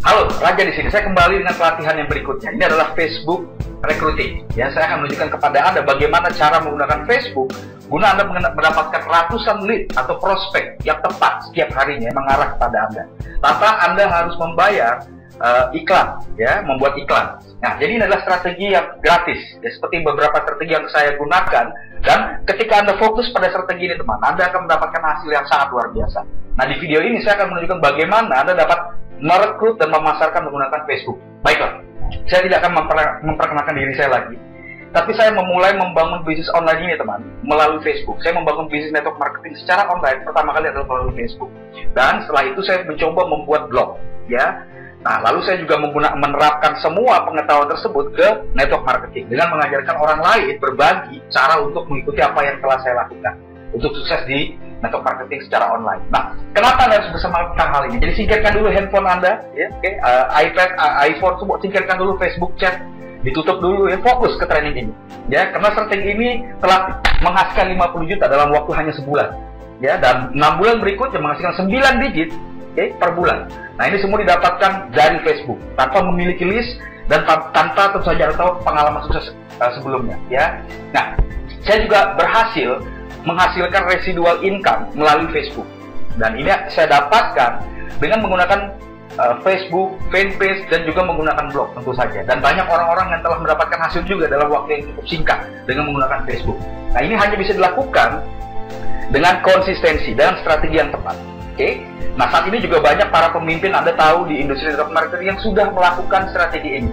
Halo, Raja di sini. Saya kembali dengan pelatihan yang berikutnya. Ini adalah Facebook Recruiting. Ya, saya akan menunjukkan kepada Anda bagaimana cara menggunakan Facebook guna Anda mendapatkan ratusan lead atau prospek yang tepat setiap harinya yang mengarah kepada Anda. Tanpa Anda harus membayar iklan, ya, membuat iklan. Nah, jadi ini adalah strategi yang gratis, ya, seperti beberapa strategi yang saya gunakan. Dan ketika Anda fokus pada strategi ini, teman, Anda akan mendapatkan hasil yang sangat luar biasa. Nah, di video ini saya akan menunjukkan bagaimana Anda dapat merekrut dan memasarkan menggunakan Facebook. Baiklah, saya tidak akan memperkenalkan diri saya lagi, tapi saya memulai membangun bisnis online ini, teman, melalui Facebook. Saya membangun bisnis network marketing secara online pertama kali adalah melalui Facebook. Dan setelah itu saya mencoba membuat blog, ya. Nah, lalu saya juga menerapkan semua pengetahuan tersebut ke network marketing dengan mengajarkan orang lain berbagi cara untuk mengikuti apa yang telah saya lakukan untuk sukses di network marketing secara online. Nah, kenapa Anda harus bersemangat tentang hal ini? Jadi singkirkan dulu handphone Anda, ya, iPad, iPhone, semua singkirkan dulu Facebook chat, ditutup dulu, ya, fokus ke training ini, ya, karena strategi ini telah menghasilkan 50 juta dalam waktu hanya sebulan, ya, dan 6 bulan berikutnya menghasilkan 9 digit, okay, per bulan. Nah, ini semua didapatkan dari Facebook tanpa memiliki list dan tanpa tentu saja tahu pengalaman sukses sebelumnya, ya. Nah, saya juga berhasil menghasilkan residual income melalui Facebook, dan ini saya dapatkan dengan menggunakan Facebook, fanpage, dan juga menggunakan blog tentu saja. Dan banyak orang-orang yang telah mendapatkan hasil juga dalam waktu yang cukup singkat dengan menggunakan Facebook. Nah, ini hanya bisa dilakukan dengan konsistensi dan strategi yang tepat. Oke? Nah, saat ini juga banyak para pemimpin Anda tahu di industri network marketing yang sudah melakukan strategi ini.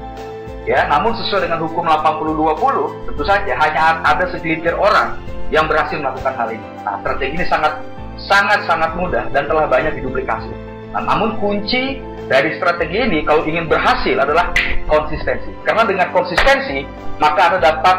Ya, namun sesuai dengan hukum 80-20, tentu saja hanya ada segelintir orang yang berhasil melakukan hal ini. Nah, strategi ini sangat mudah dan telah banyak diduplikasi. Nah, namun kunci dari strategi ini kalau ingin berhasil adalah konsistensi. Karena dengan konsistensi, maka Anda dapat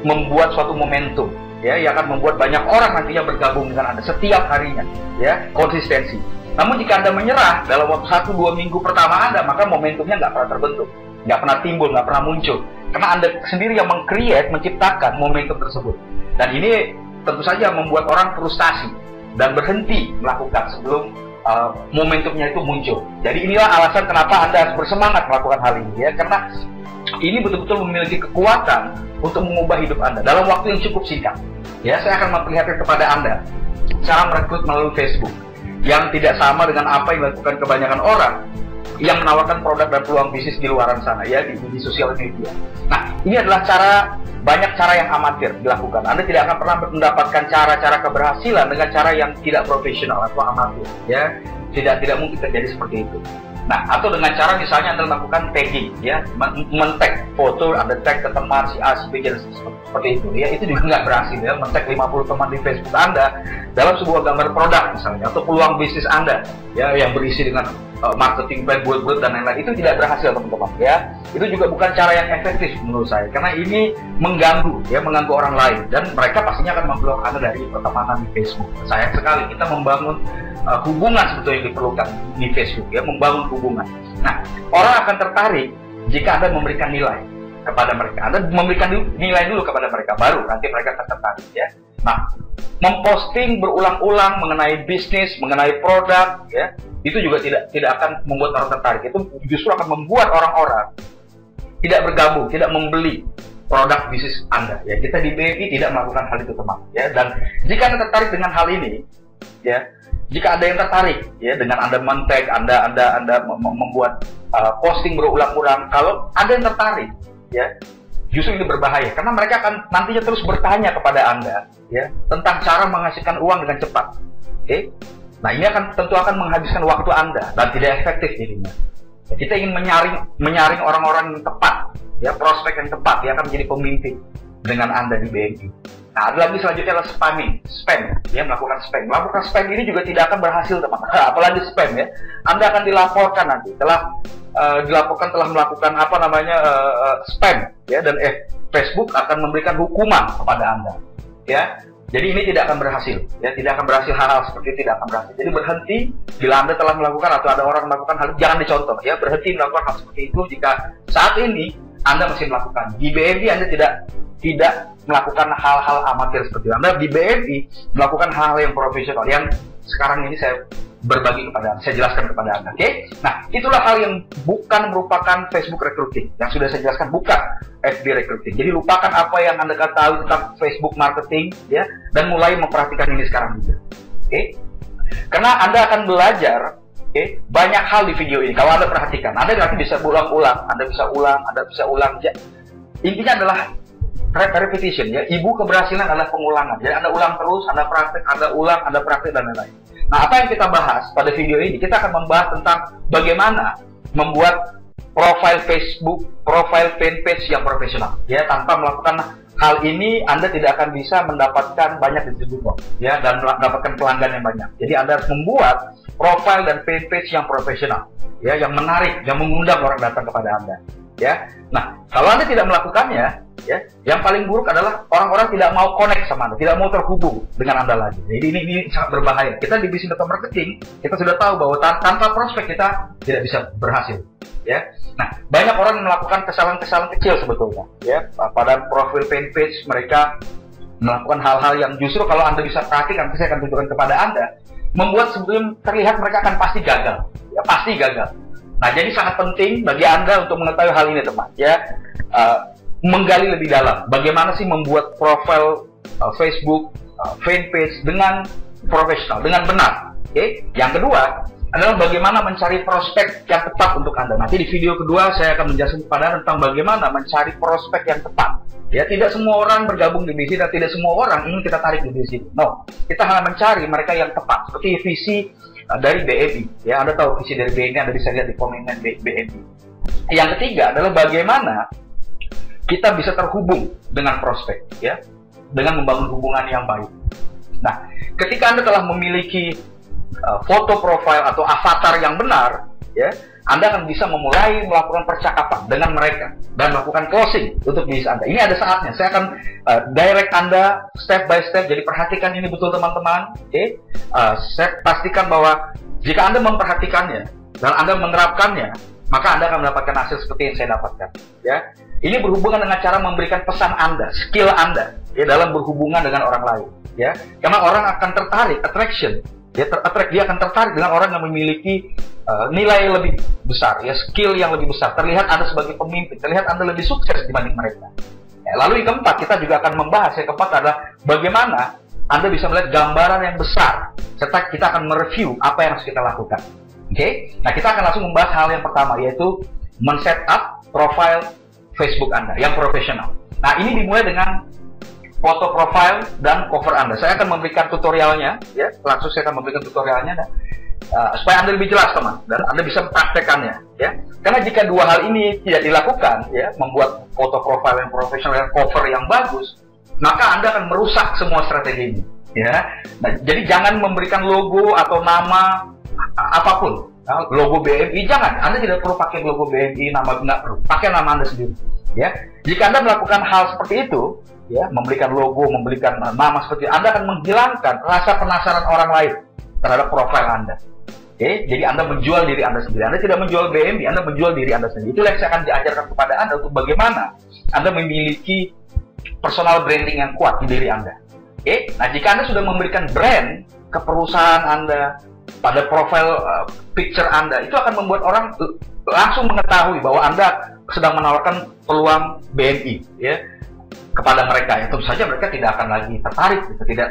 membuat suatu momentum, ya, yang akan membuat banyak orang nantinya bergabung dengan Anda setiap harinya, ya, konsistensi. Namun jika Anda menyerah dalam waktu 1-2 minggu pertama Anda, maka momentumnya nggak pernah terbentuk, nggak pernah timbul, nggak pernah muncul. Karena Anda sendiri yang menciptakan momentum tersebut. Dan ini tentu saja membuat orang frustasi dan berhenti melakukan sebelum momentumnya itu muncul. Jadi inilah alasan kenapa Anda harus bersemangat melakukan hal ini, ya, karena ini betul-betul memiliki kekuatan untuk mengubah hidup Anda dalam waktu yang cukup singkat. Ya, saya akan memperlihatkan kepada Anda cara merekrut melalui Facebook yang tidak sama dengan apa yang dilakukan kebanyakan orang yang menawarkan produk dan peluang bisnis di luaran sana, ya, di sosial media. Nah, ini adalah banyak cara yang amatir dilakukan. Anda tidak akan pernah mendapatkan cara-cara keberhasilan dengan cara yang tidak profesional atau amatir, ya. Tidak mungkin terjadi seperti itu. Nah, atau dengan cara misalnya Anda melakukan tagging, ya, men-tag foto, Anda tag ke teman si A, si B, seperti itu, ya, itu juga nggak berhasil, ya, men-tag 50 teman di Facebook Anda dalam sebuah gambar produk misalnya, atau peluang bisnis Anda, ya, yang berisi dengan marketing plan, buat dan lain-lain, itu tidak berhasil, teman-teman, ya. Itu juga bukan cara yang efektif menurut saya, karena ini mengganggu orang lain, dan mereka pastinya akan memblok Anda dari pertemanan di Facebook. Sayang sekali, kita membangun hubungan sebetulnya yang diperlukan di Facebook, ya, membangun hubungan. Nah, orang akan tertarik jika Anda memberikan nilai kepada mereka. Anda memberikan nilai dulu kepada mereka, baru nanti mereka akan tertarik, ya. Nah, memposting berulang-ulang mengenai bisnis, mengenai produk, ya, itu juga tidak akan membuat orang tertarik. Itu justru akan membuat orang-orang tidak bergabung, tidak membeli produk bisnis Anda. Ya, kita di BNI tidak melakukan hal itu, teman. Ya, dan jika Anda tertarik dengan hal ini, ya, jika ada yang tertarik, ya, dengan Anda men-tag, Anda membuat posting berulang-ulang, kalau ada yang tertarik, ya, justru ini berbahaya karena mereka akan nantinya terus bertanya kepada Anda, ya, tentang cara menghasilkan uang dengan cepat. Oke? Nah, ini tentu akan menghabiskan waktu Anda dan tidak efektif jadinya. Kita ingin menyaring orang-orang yang tepat, ya, prospek yang tepat yang akan menjadi pemimpin dengan Anda di BNI. Nah, ada lagi selanjutnya adalah spam, ya, melakukan spam. Melakukan spam ini juga tidak akan berhasil, teman. Apalagi spam, ya. Anda akan dilaporkan nanti, telah melakukan spam, ya, dan Facebook akan memberikan hukuman kepada Anda, ya. Jadi ini tidak akan berhasil, ya, tidak akan berhasil, hal-hal seperti itu tidak akan berhasil. Jadi berhenti bila Anda telah melakukan atau ada orang melakukan hal itu, jangan dicontoh, ya, berhenti melakukan hal seperti itu jika saat ini Anda masih melakukan. Di BNI Anda tidak melakukan hal-hal amatir seperti itu. Anda di BNI melakukan hal-hal yang profesional yang sekarang ini saya berbagi kepada Anda, saya jelaskan kepada Anda. Oke? Nah, itulah hal yang bukan merupakan Facebook recruiting. Yang sudah saya jelaskan bukan FB recruiting. Jadi lupakan apa yang Anda ketahui tentang Facebook marketing ya, dan mulai memperhatikan ini sekarang juga. Oke? Karena Anda akan belajar banyak hal di video ini. Kalau Anda perhatikan, Anda nanti bisa ulang-ulang, Anda bisa ulang. Ya. Intinya adalah repetition ya. Ibu keberhasilan adalah pengulangan. Jadi Anda ulang terus, Anda praktek, Anda ulang, Anda praktek dan lain-lain. Nah, apa yang kita bahas pada video ini? Kita akan membahas tentang bagaimana membuat profil Facebook, profil fanpage yang profesional. Ya, tanpa melakukan hal ini Anda tidak akan bisa mendapatkan banyak distributor ya, dan mendapatkan pelanggan yang banyak. Jadi Anda harus membuat profil dan fanpage yang profesional ya, yang menarik, yang mengundang orang datang kepada Anda ya. Nah, kalau Anda tidak melakukannya ya, yang paling buruk adalah orang-orang tidak mau connect sama Anda, tidak mau terhubung dengan Anda lagi. Jadi ini sangat berbahaya. Kita di bisnis network marketing, kita sudah tahu bahwa tanpa prospek kita tidak bisa berhasil ya. Nah, banyak orang yang melakukan kesalahan-kesalahan kecil sebetulnya ya, pada profil fanpage mereka melakukan hal-hal yang justru kalau Anda bisa perhatikan, saya akan tunjukkan kepada Anda, membuat sebelum terlihat mereka akan pasti gagal ya, pasti gagal. Nah, jadi sangat penting bagi Anda untuk mengetahui hal ini teman ya, menggali lebih dalam bagaimana sih membuat profil Facebook fanpage dengan profesional, dengan benar. Oke? Yang kedua adalah bagaimana mencari prospek yang tepat untuk Anda. Nanti di video kedua saya akan menjelaskan kepada Anda tentang bagaimana mencari prospek yang tepat. Ya, tidak semua orang bergabung di bisnis dan tidak semua orang ingin kita tarik di bisnis. No, kita hanya mencari mereka yang tepat. Seperti visi dari BNI. Ya, Anda tahu visi dari BNI, Anda bisa lihat di komitmen BNI. Yang ketiga adalah bagaimana kita bisa terhubung dengan prospek, ya, dengan membangun hubungan yang baik. Nah, ketika Anda telah memiliki foto profil atau avatar yang benar, ya, Anda akan bisa memulai melakukan percakapan dengan mereka dan melakukan closing untuk bisnis Anda. Ini ada saatnya. Saya akan direct Anda step by step. Jadi perhatikan ini betul teman-teman. Oke, saya pastikan bahwa jika Anda memperhatikannya dan Anda menerapkannya, maka Anda akan mendapatkan hasil seperti yang saya dapatkan. Ya, ini berhubungan dengan cara memberikan pesan Anda, skill Anda, ya, dalam berhubungan dengan orang lain. Ya, karena orang akan tertarik, attraction. Dia akan tertarik dengan orang yang memiliki nilai lebih besar, ya, skill yang lebih besar. Terlihat Anda sebagai pemimpin, terlihat Anda lebih sukses dibanding mereka. Ya, lalu yang keempat, kita juga akan membahas, yang keempat adalah bagaimana Anda bisa melihat gambaran yang besar, serta kita akan mereview apa yang harus kita lakukan. Oke? Nah, kita akan langsung membahas hal yang pertama, yaitu men-setup profile Facebook Anda yang profesional. Nah, ini dimulai dengan foto profile dan cover Anda. Saya akan memberikan tutorialnya, ya, langsung saya akan memberikan tutorialnya, supaya Anda lebih jelas, teman, dan Anda bisa mempraktekannya, ya. Karena jika dua hal ini tidak dilakukan, ya, membuat foto profile yang profesional dan cover yang bagus, maka Anda akan merusak semua strategi ini, ya. Nah, jadi jangan memberikan logo atau nama apapun, nah, logo BNI jangan. Anda tidak perlu pakai logo BNI, nama nggak perlu, pakai nama Anda sendiri, ya. Jika Anda melakukan hal seperti itu, ya, memberikan logo, memberikan nama seperti itu, Anda akan menghilangkan rasa penasaran orang lain terhadap profil Anda. Oke, jadi Anda menjual diri Anda sendiri. Anda tidak menjual BNI, Anda menjual diri Anda sendiri. Itulah yang saya akan diajarkan kepada Anda untuk bagaimana Anda memiliki personal branding yang kuat di diri Anda. Oke, nah jika Anda sudah memberikan brand ke perusahaan Anda pada profil picture Anda, itu akan membuat orang langsung mengetahui bahwa Anda sedang menawarkan peluang BNI, ya, kepada mereka. Ya, tentu saja mereka tidak akan lagi tertarik,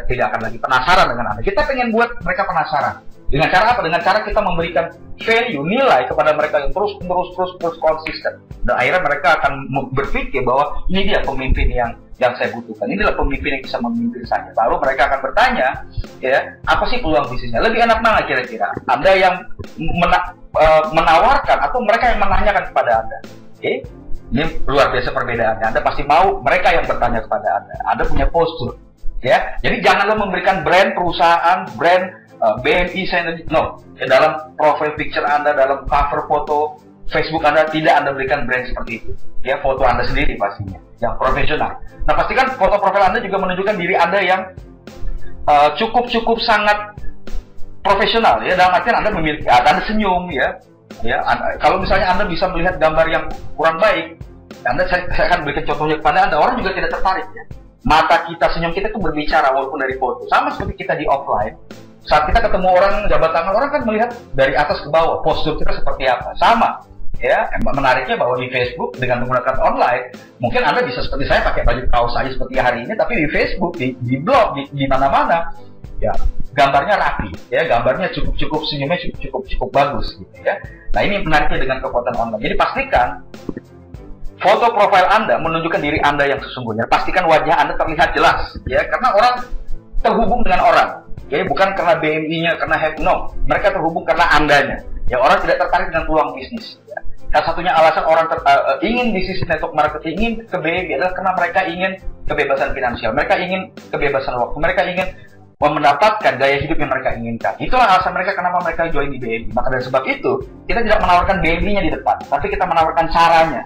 tidak akan lagi penasaran dengan Anda. Kita pengen buat mereka penasaran. Dengan cara apa? Dengan cara kita memberikan value, nilai kepada mereka yang terus konsisten. Dan akhirnya mereka akan berpikir bahwa ini dia pemimpin yang saya butuhkan. Inilah pemimpin yang bisa memimpin saya. Lalu mereka akan bertanya, ya, apa sih peluang bisnisnya? Lebih enak mana kira-kira? Anda yang menawarkan atau mereka yang menanyakan kepada Anda? Oke? Ini luar biasa perbedaannya. Anda pasti mau mereka yang bertanya kepada Anda. Anda punya postur, ya. Jadi janganlah memberikan brand perusahaan, brand BNI saya no. Ya, dalam profile picture Anda, dalam cover foto Facebook Anda, tidak Anda berikan brand seperti itu. Ya, foto Anda sendiri pastinya, yang profesional. Nah, pastikan foto profil Anda juga menunjukkan diri Anda yang cukup sangat profesional, ya. Dalam artian Anda Anda senyum, ya. Ya, kalau misalnya Anda bisa melihat gambar yang kurang baik, saya akan berikan contohnya kepada Anda, orang juga tidak tertarik ya. Mata kita, senyum kita itu berbicara walaupun dari foto. Sama seperti kita di offline. Saat kita ketemu orang jabat tangan, orang kan melihat dari atas ke bawah, postur kita seperti apa. Sama. Ya, menariknya bahwa di Facebook dengan menggunakan online, mungkin Anda bisa seperti saya pakai baju kaos saja seperti hari ini, tapi di Facebook, di blog, di mana-mana, ya gambarnya rapi, ya gambarnya cukup senyumnya cukup bagus gitu ya. Nah ini menariknya dengan kekuatan online. Jadi pastikan foto profil Anda menunjukkan diri Anda yang sesungguhnya. Pastikan wajah Anda terlihat jelas, ya karena orang terhubung dengan orang, ya bukan karena BMI-nya, karena no, mereka terhubung karena Andanya. Ya orang tidak tertarik dengan peluang bisnis. Ya. Salah satunya alasan orang ingin bisnis network marketing, ingin ke BMI adalah karena mereka ingin kebebasan finansial, mereka ingin kebebasan waktu, mereka ingin mendapatkan gaya hidup yang mereka inginkan. Itulah alasan mereka kenapa mereka join di BMI. Maka dari sebab itu, kita tidak menawarkan BMI-nya di depan, tapi kita menawarkan caranya.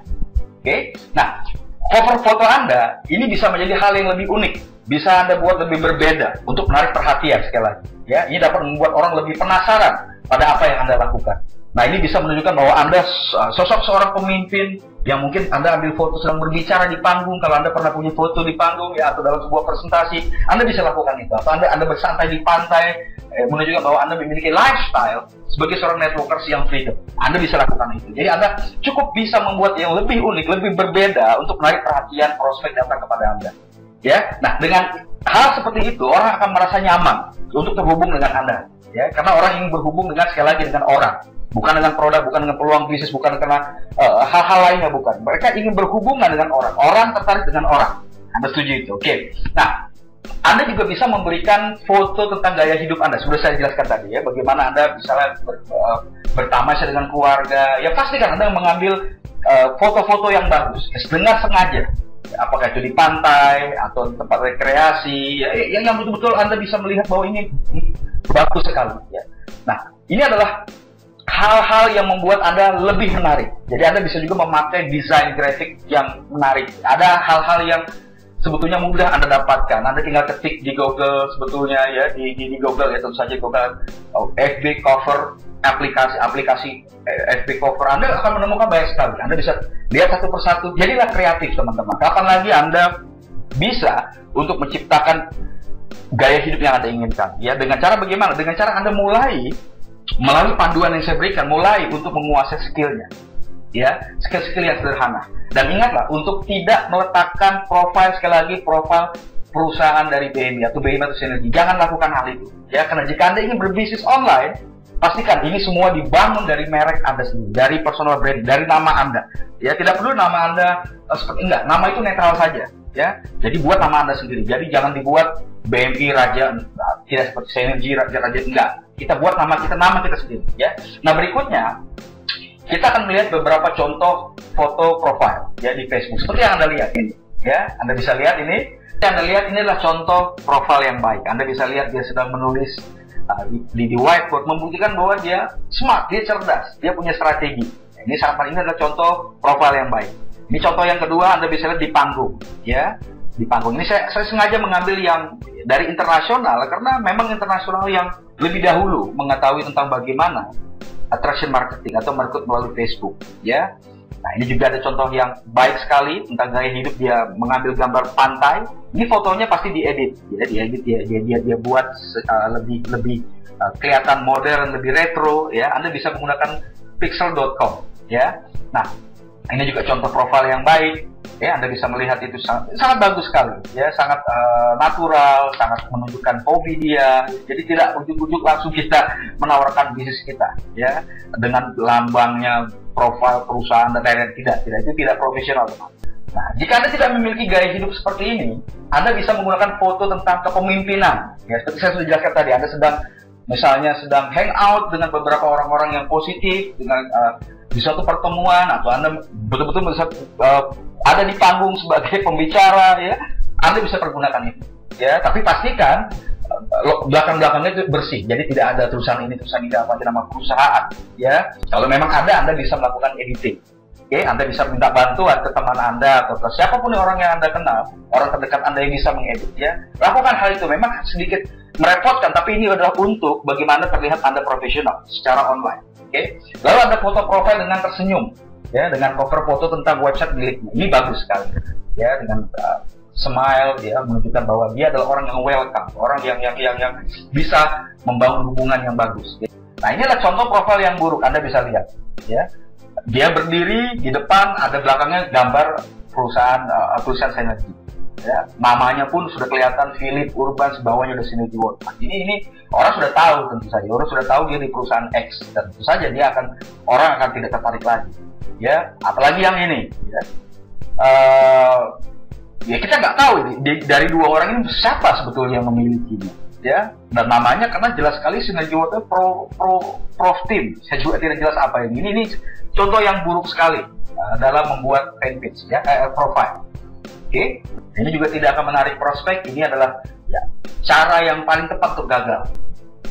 Oke? Nah, cover foto Anda ini bisa menjadi hal yang lebih unik. Bisa Anda buat lebih berbeda untuk menarik perhatian sekali lagi. Ya, ini dapat membuat orang lebih penasaran pada apa yang Anda lakukan. Nah, ini bisa menunjukkan bahwa Anda sosok seorang pemimpin yang mungkin Anda ambil foto sedang berbicara di panggung. Kalau Anda pernah punya foto di panggung ya, atau dalam sebuah presentasi, Anda bisa lakukan itu. Atau Anda bersantai di pantai, menunjukkan bahwa Anda memiliki lifestyle sebagai seorang networkers yang freedom. Anda bisa lakukan itu. Jadi Anda cukup bisa membuat yang lebih unik, lebih berbeda untuk menarik perhatian prospek datang kepada Anda. Ya, nah dengan hal seperti itu orang akan merasa nyaman untuk terhubung dengan Anda. Ya, karena orang ingin berhubung dengan sekali lagi dengan orang, bukan dengan produk, bukan dengan peluang bisnis, bukan karena hal-hal lainnya, bukan. Mereka ingin berhubungan dengan orang, orang tertarik dengan orang. Anda setuju itu? Oke. Nah, Anda juga bisa memberikan foto tentang gaya hidup Anda. Sudah saya jelaskan tadi ya, bagaimana Anda misalnya bertamasya dengan keluarga. Ya pastikan Anda mengambil foto-foto yang bagus, dengan sengaja. Apakah itu di pantai atau tempat rekreasi, ya, yang betul-betul Anda bisa melihat bahwa ini bagus sekali. Ya. Nah, ini adalah hal-hal yang membuat Anda lebih menarik. Jadi Anda bisa juga memakai desain grafik yang menarik. Ada hal-hal yang sebetulnya mudah Anda dapatkan. Anda tinggal ketik di Google sebetulnya ya, di Google ya, tentu saja Google FB cover, aplikasi FB cover. Anda akan menemukan banyak sekali. Anda bisa lihat satu persatu. Jadilah kreatif teman-teman. Kapan lagi Anda bisa untuk menciptakan gaya hidup yang Anda inginkan? Ya, dengan cara bagaimana? Dengan cara Anda mulai melalui panduan yang saya berikan, mulai untuk menguasai skillnya. Ya, skill-skill yang sederhana. Dan ingatlah untuk tidak meletakkan profil, sekali lagi profil perusahaan dari BMI atau BMI atau Sinergi. Jangan lakukan hal itu. Ya, karena jika Anda ingin berbisnis online, pastikan ini semua dibangun dari merek Anda sendiri, dari personal branding, dari nama Anda. Ya, tidak perlu nama Anda seperti enggak. Nama itu netral saja. Ya, jadi buat nama Anda sendiri. Jadi jangan dibuat BMI Raja, tidak seperti Sinergi Raja enggak. Kita buat nama kita sendiri. Ya. Nah berikutnya kita akan melihat beberapa contoh foto profile ya di Facebook. Seperti yang Anda lihat ini. Ya, Anda bisa lihat ini. Yang Anda lihat ini adalah contoh profile yang baik. Anda bisa lihat dia sedang menulis di whiteboard, membuktikan bahwa dia smart, dia cerdas, dia punya strategi. Ini adalah contoh profile yang baik. Ini contoh yang kedua, Anda bisa lihat di panggung, ya, di panggung. Ini saya sengaja mengambil yang dari internasional karena memang internasional yang lebih dahulu mengetahui tentang bagaimana attraction marketing atau market melalui Facebook, ya. Nah, ini juga ada contoh yang baik sekali tentang gaya hidup. Dia mengambil gambar pantai. Ini fotonya pasti diedit, ya, dia buat lebih kelihatan modern, lebih retro, ya. Anda bisa menggunakan pixel.com, ya. Nah, ini juga contoh profil yang baik, ya. Anda bisa melihat itu sangat bagus sekali, ya, sangat natural, sangat menunjukkan hobi dia. Jadi tidak ujuk-ujuk langsung kita menawarkan bisnis kita, ya, dengan lambangnya profil perusahaan dan lain-lain. Tidak, itu tidak profesional, teman. Nah, jika Anda tidak memiliki gaya hidup seperti ini, Anda bisa menggunakan foto tentang kepemimpinan, ya. Seperti saya sudah jelaskan tadi, Anda sedang hangout dengan beberapa orang-orang yang positif, dengan di suatu pertemuan, atau Anda betul-betul ada di panggung sebagai pembicara, ya, Anda bisa pergunakan itu, ya. Tapi pastikan belakang-belakangnya itu bersih, jadi tidak ada tulisan ini apa nama perusahaan, ya. Kalau memang ada, Anda bisa melakukan editing. Oke, Anda bisa minta bantuan ke teman Anda atau ke siapapun orang yang Anda kenal, orang terdekat Anda yang bisa mengedit, ya. Lakukan hal itu. Memang sedikit merepotkan, tapi ini adalah untuk bagaimana terlihat Anda profesional secara online. Oke. Lalu Anda foto profil dengan tersenyum. ya, dengan cover foto tentang website miliknya. Ini bagus sekali, ya, dengan smile, ya, menunjukkan bahwa dia adalah orang yang welcome, orang yang bisa membangun hubungan yang bagus. Nah, ini adalah contoh profil yang buruk. Anda bisa lihat, ya, dia berdiri di depan, ada belakangnya gambar perusahaan Synergy. Ya, namanya pun sudah kelihatan Philip Urban, sebawahnya udah Synergy World. Nah, ini orang sudah tahu, tentu saja orang sudah tahu dia di perusahaan X, dan tentu saja orang akan tidak tertarik lagi, ya. Apalagi yang ini, ya, ya kita nggak tahu dari dua orang ini siapa sebetulnya yang memilikinya, ya. Dan namanya karena jelas sekali Synergy World Prof Team. Saya juga tidak jelas apa ini. Ini contoh yang buruk sekali dalam membuat fanpage, ya, profile. Oke, ini juga tidak akan menarik prospek. Ini adalah, ya, cara yang paling tepat untuk gagal.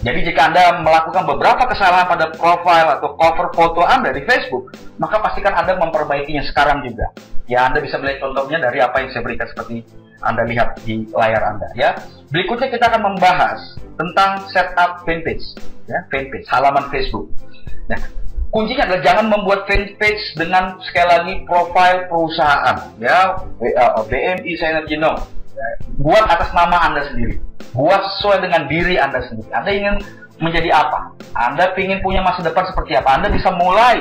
Jadi jika Anda melakukan beberapa kesalahan pada profile atau cover foto Anda di Facebook, maka pastikan Anda memperbaikinya sekarang juga. Ya, Anda bisa melihat contohnya dari apa yang saya berikan seperti Anda lihat di layar Anda, ya. Berikutnya kita akan membahas tentang setup fanpage, ya, fanpage, halaman Facebook. Nah, kuncinya adalah jangan membuat fanpage dengan, sekali lagi, profil perusahaan, ya, BNI, Synergy, no. Buat atas nama Anda sendiri, buat sesuai dengan diri Anda sendiri. Anda ingin menjadi apa? Anda ingin punya masa depan seperti apa? Anda bisa mulai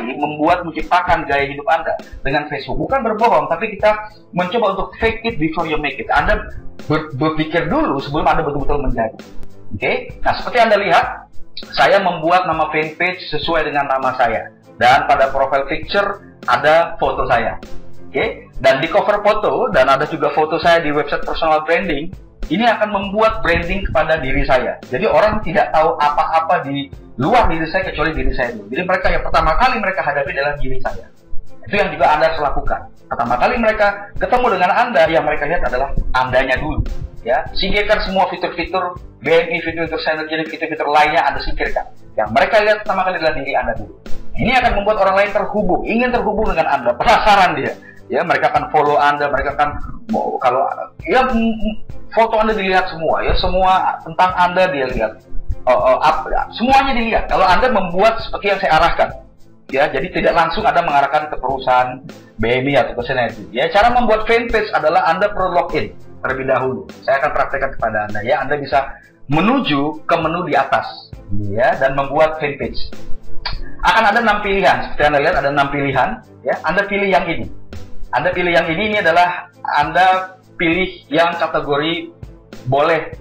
menciptakan gaya hidup Anda dengan Facebook. Bukan berbohong, tapi kita mencoba untuk fake it before you make it. Anda berpikir dulu sebelum Anda betul-betul menjadi. Oke? Nah, seperti Anda lihat, saya membuat nama fanpage sesuai dengan nama saya, dan pada profile picture ada foto saya. Oke? Dan di cover foto, dan ada juga foto saya di website personal branding. Ini akan membuat branding kepada diri saya. Jadi orang tidak tahu apa-apa di luar diri saya kecuali diri saya dulu. Jadi mereka yang pertama kali mereka hadapi adalah diri saya. Itu yang juga Anda harus lakukan. Pertama kali mereka ketemu dengan Anda, yang mereka lihat adalah Andanya dulu. Ya, singkirkan semua fitur-fitur BNI, fitur-fitur Synergy, fitur-fitur lainnya Anda singkirkan. Yang mereka lihat pertama kali adalah diri Anda dulu. Ini akan membuat orang lain terhubung, ingin terhubung dengan Anda, penasaran dia. Ya, mereka akan follow Anda, mereka akan, kalau ya, foto Anda dilihat semua, ya, semua tentang Anda dia lihat, semuanya dilihat. Kalau Anda membuat seperti yang saya arahkan, ya, jadi tidak langsung Anda mengarahkan ke perusahaan BNI atau ke Synergy. Ya, cara membuat fanpage adalah Anda perlu login terlebih dahulu. Saya akan praktekkan kepada Anda, ya. Anda bisa menuju ke menu di atas, ya, dan membuat fanpage. Akan ada 6 pilihan, seperti Anda lihat ada 6 pilihan, ya. Anda pilih yang ini. Anda pilih yang ini adalah Anda pilih yang kategori boleh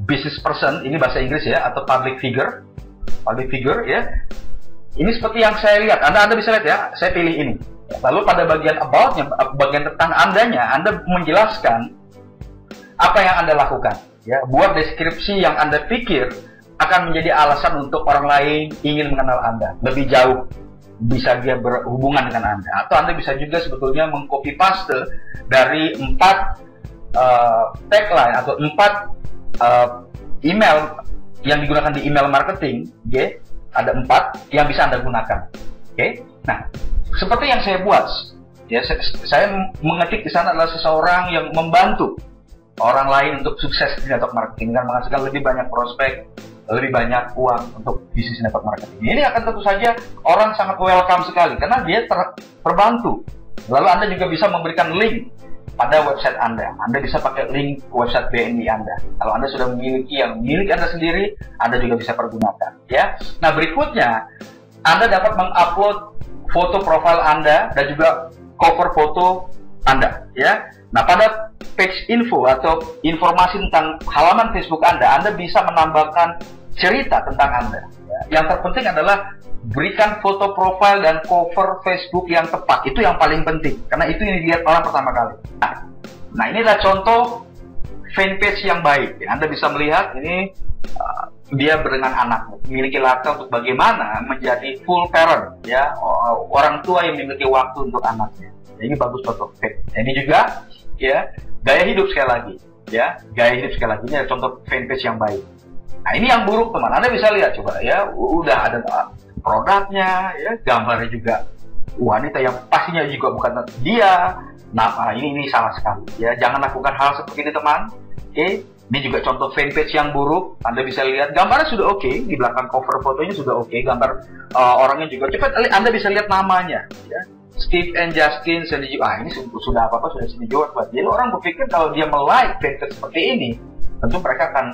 business person, ini bahasa Inggris, ya, atau public figure, ya. Ini seperti yang saya lihat, Anda bisa lihat, ya, saya pilih ini. Lalu pada bagian about-nya, bagian tentang Andanya, Anda menjelaskan apa yang Anda lakukan, ya. Buat deskripsi yang Anda pikir akan menjadi alasan untuk orang lain ingin mengenal Anda lebih jauh, bisa dia berhubungan dengan Anda. Atau Anda bisa juga sebetulnya mengcopy paste dari 4 tagline atau 4 email yang digunakan di email marketing, okay? Ada 4 yang bisa Anda gunakan. Okay? Nah, seperti yang saya buat, ya, saya mengetik di sana adalah seseorang yang membantu orang lain untuk sukses di network marketing dan menghasilkan lebih banyak prospek, lebih banyak uang untuk bisnis network marketing. Ini akan tentu saja orang sangat welcome sekali karena dia terbantu. Lalu Anda juga bisa memberikan link pada website Anda. Anda bisa pakai link website BNI Anda. Kalau Anda sudah memiliki yang milik Anda sendiri, Anda juga bisa pergunakan, ya. Nah, berikutnya Anda dapat mengupload foto profil Anda dan juga cover foto Anda, ya. Nah, pada page info atau informasi tentang halaman Facebook Anda bisa menambahkan cerita tentang Anda. Ya. Yang terpenting adalah berikan foto profil dan cover Facebook yang tepat. Itu yang paling penting, karena itu yang dilihat orang pertama kali. Nah, ini adalah contoh fanpage yang baik. Ya. Anda bisa melihat ini dia dengan anak, memiliki latar untuk bagaimana menjadi full parent, ya, orang tua yang memiliki waktu untuk anaknya. Ya, ini bagus contoh. Ini juga, ya, gaya hidup sekali lagi, ya, gaya hidup sekali lagi. Ini adalah contoh fanpage yang baik. Nah, ini yang buruk, teman. Anda bisa lihat, coba, ya, udah ada produknya, ya, gambarnya juga wanita yang pastinya juga bukan dia. Nah, ini salah sekali, ya. Jangan lakukan hal seperti ini, teman. Oke, Ini juga contoh fanpage yang buruk. Anda bisa lihat gambarnya sudah oke, di belakang cover fotonya sudah oke, gambar orangnya juga. Cepat, Anda bisa lihat namanya, ya. Steve and Justin Sandy. Ini sudah apa-apa, sudah Sandy George. Jadi orang berpikir kalau dia like fanpage seperti ini, tentu mereka akan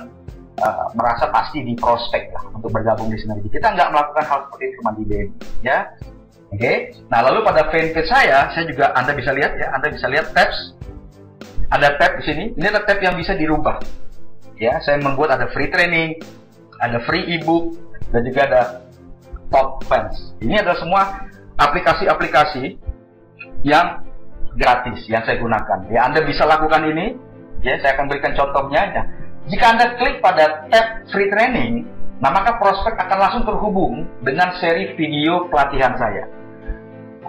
merasa pasti di prospek lah untuk bergabung di Sinergi. Kita nggak melakukan hal seperti itu cuma di DM, ya. Oke. Nah, lalu pada fanpage saya juga Anda bisa lihat ya, Anda bisa lihat tabs. Ada tab di sini. Ini ada tab yang bisa dirubah. Ya, saya membuat ada free training, ada free ebook, dan juga ada top fans. Ini adalah semua aplikasi-aplikasi yang gratis yang saya gunakan. Ya, Anda bisa lakukan ini. Ya, saya akan berikan contohnya. Ya. Jika Anda klik pada tab free training, nah maka prospek akan langsung terhubung dengan seri video pelatihan saya.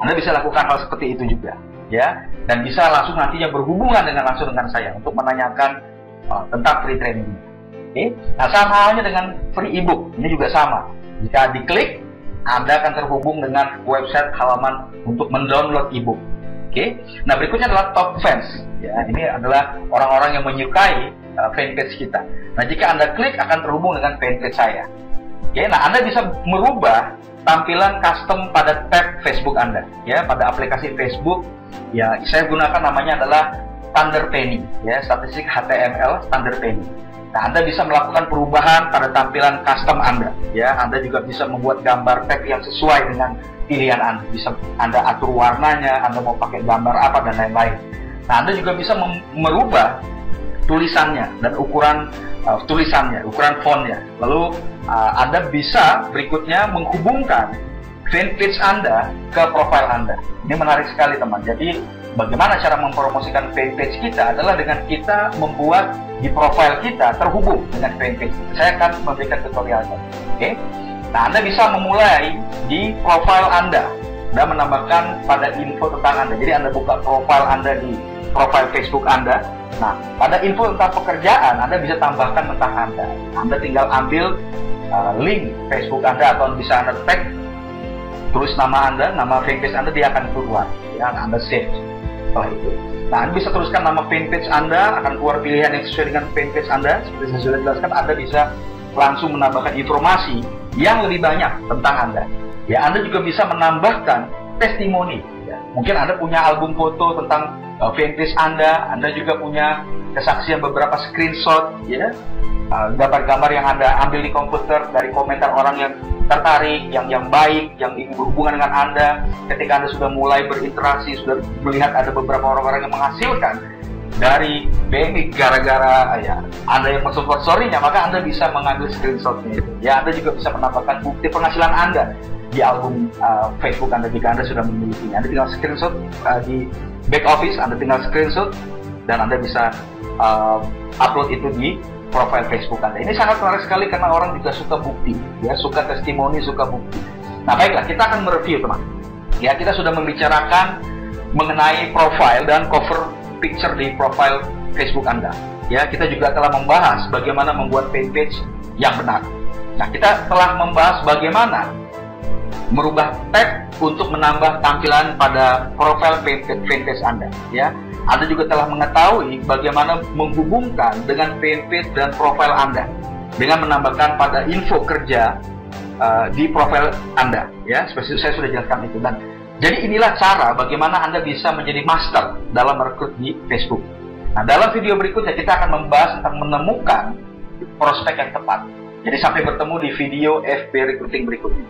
Anda bisa lakukan hal seperti itu juga, ya, dan bisa langsung nantinya berhubungan langsung dengan saya untuk menanyakan tentang free training. Oke. Nah, sama halnya dengan free ebook. Ini juga sama. Jika diklik, Anda akan terhubung dengan website halaman untuk mendownload ebook. Oke. Nah, berikutnya adalah top fans. Ya, ini adalah orang-orang yang menyukai fanpage kita. Nah, jika Anda klik akan terhubung dengan fanpage saya. Oke. Nah, Anda bisa merubah tampilan custom pada tab Facebook Anda. Ya, pada aplikasi Facebook. Ya, saya gunakan namanya adalah Standard Penny, ya, statistik HTML Standard Penny. Nah, Anda bisa melakukan perubahan pada tampilan custom Anda, ya. Anda juga bisa membuat gambar tag yang sesuai dengan pilihan Anda. Bisa Anda atur warnanya, Anda mau pakai gambar apa dan lain-lain. Nah, Anda juga bisa merubah tulisannya dan ukuran tulisannya, ukuran fontnya. Lalu Anda bisa berikutnya menghubungkan fanpage Anda ke profil Anda. Ini menarik sekali, teman. Jadi bagaimana cara mempromosikan fanpage kita adalah dengan kita membuat di profil kita terhubung dengan fanpage. Saya akan memberikan tutorialnya. Oke? Nah, Anda bisa memulai di profil Anda dan menambahkan pada info tentang Anda. Jadi Anda buka profil Anda di profil Facebook Anda. Nah, pada info tentang pekerjaan Anda bisa tambahkan tentang Anda. Anda tinggal ambil link Facebook Anda atau bisa Anda tag, tulis nama Anda, nama fanpage Anda, dia akan keluar. Ya, Anda save setelah itu. Nah, Anda bisa teruskan nama fanpage Anda, akan keluar pilihan yang sesuai dengan fanpage Anda. Seperti saya sudah jelaskan, Anda bisa langsung menambahkan informasi yang lebih banyak tentang Anda. Ya, Anda juga bisa menambahkan testimoni. Ya. Mungkin Anda punya album foto tentang fanpage Anda juga punya kesaksian beberapa screenshot, ya, gambar-gambar yang Anda ambil di komputer dari komentar orang yang tertarik, yang baik, yang ingin berhubungan dengan Anda. Ketika Anda sudah mulai berinteraksi, sudah melihat ada beberapa orang-orang yang menghasilkan dari BMI gara-gara ya Anda yang mensupport story-nya, maka Anda bisa mengambil screenshot-nya itu. Ya, Anda juga bisa menambahkan bukti penghasilan Anda di album Facebook Anda jika Anda sudah memilikinya. Anda tinggal screenshot di back office, Anda tinggal screenshot dan Anda bisa upload itu di profil Facebook Anda. Ini sangat menarik sekali karena orang juga suka bukti, ya, suka testimoni, suka bukti. Nah, baiklah, kita akan mereview, teman. Ya, kita sudah membicarakan mengenai profil dan cover picture di profil Facebook Anda. Ya, kita juga telah membahas bagaimana membuat fanpage yang benar. Nah, kita telah membahas bagaimana merubah tag untuk menambah tampilan pada profil fanpage Anda. Ya, Anda juga telah mengetahui bagaimana menghubungkan dengan fanpage dan profil Anda dengan menambahkan pada info kerja di profil Anda. Ya, seperti saya sudah jelaskan itu. Dan jadi inilah cara bagaimana Anda bisa menjadi master dalam merekrut di Facebook. Nah, dalam video berikutnya kita akan membahas tentang menemukan prospek yang tepat. Jadi sampai bertemu di video FB Recruiting berikutnya.